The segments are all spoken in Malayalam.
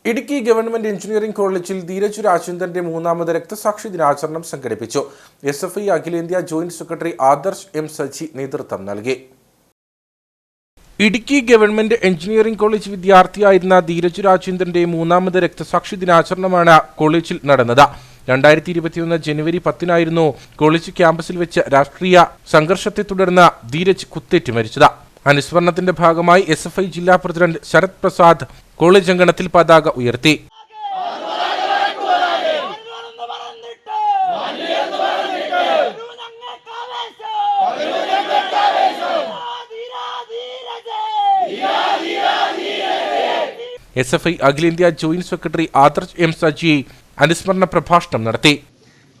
ഇടുക്കി ഗവൺമെന്റ് എഞ്ചിനീയറിംഗ് കോളേജിൽ ധീരജ് രാജേന്ദ്രന്റെ മൂന്നാമത് രക്തസാക്ഷി ദിനാചരണം സംഘടിപ്പിച്ചു. SFI അഖിലേന്ത്യാ joint secretary Adarsh M. Saji നേതൃത്വം നൽകി. ഇടുക്കി ഗവൺമെന്റ് എഞ്ചിനീയറിംഗ് കോളേജ് വിദ്യാർത്ഥിയായിരുന്ന ധീരജ് രാജേന്ദ്രന്റെ മൂന്നാമത് രക്തസാക്ഷി ദിനാചരണമാണ് കോളേജിൽ നടന്നത്. 2021 ജനുവരി 10 കോളേജ് ക്യാമ്പസിൽ വെച്ച് രാഷ്ട്രീയ സംഘർഷത്തെ തുടർന്ന് ധീരജ് കുത്തേറ്റ് മരിച്ചത്. അനുസ്മരണത്തിന്റെ ഭാഗമായി SFI ജില്ലാ പ്രസിഡന്റ് ശരത് പ്രസാദ് കോളേജ് അങ്കണത്തിൽ പതാക ഉയർത്തി. SFI അഖിലേന്ത്യാ joint secretary Adarsh M. Saji അനുസ്മരണ പ്രഭാഷണം നടത്തി.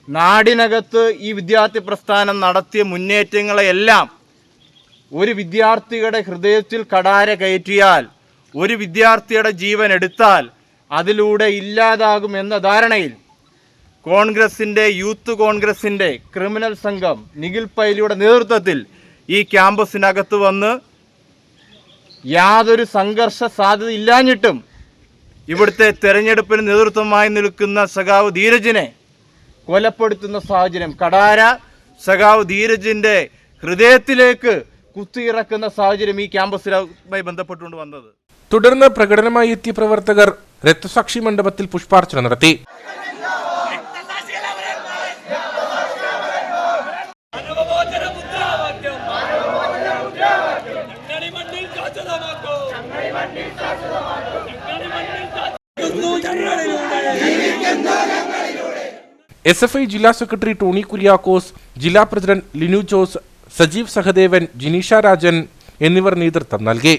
നാടിനകത്ത് ഈ വിദ്യാർത്ഥി പ്രസ്ഥാനം നടത്തിയ മുന്നേറ്റങ്ങളെയെല്ലാം ഒരു വിദ്യാർത്ഥിയുടെ ഹൃദയത്തിൽ കടാര കയറ്റിയാൽ, ഒരു വിദ്യാർത്ഥിയുടെ ജീവൻ എടുത്താൽ അതിലൂടെ ഇല്ലാതാകുമെന്ന ധാരണയിൽ കോൺഗ്രസിൻ്റെ യൂത്ത് കോൺഗ്രസിൻ്റെ ക്രിമിനൽ സംഘം നിഖിൽ പൈലിയുടെ നേതൃത്വത്തിൽ ഈ ക്യാമ്പസിനകത്ത് വന്ന് യാതൊരു സംഘർഷ സാധ്യത ഇല്ലാഞ്ഞിട്ടും ഇവിടുത്തെ തെരഞ്ഞെടുപ്പിന് നേതൃത്വമായി നിൽക്കുന്ന സഖാവ് ധീരജിനെ കൊലപ്പെടുത്തുന്ന സാഹചര്യം, കടാര സഖാവ് ധീരജിൻ്റെ ഹൃദയത്തിലേക്ക് കുത്തിയിറക്കുന്ന സാഹചര്യം ഈ ക്യാമ്പസുമായി ബന്ധപ്പെട്ടുകൊണ്ട് വന്നത്. തുടർന്ന് പ്രകടനമായി എത്തിയ പ്രവർത്തകർ രക്തസാക്ഷി മണ്ഡപത്തിൽ പുഷ്പാർച്ചന നടത്തി. SFI ജില്ലാ സെക്രട്ടറി ടോണി കുര്യാക്കോസ്, ജില്ലാ പ്രസിഡന്റ് ലിനു ജോസ്, സജീവ് സഹദേവൻ, ജിനീഷ രാജൻ എന്നിവർ നേതൃത്വം നൽകി.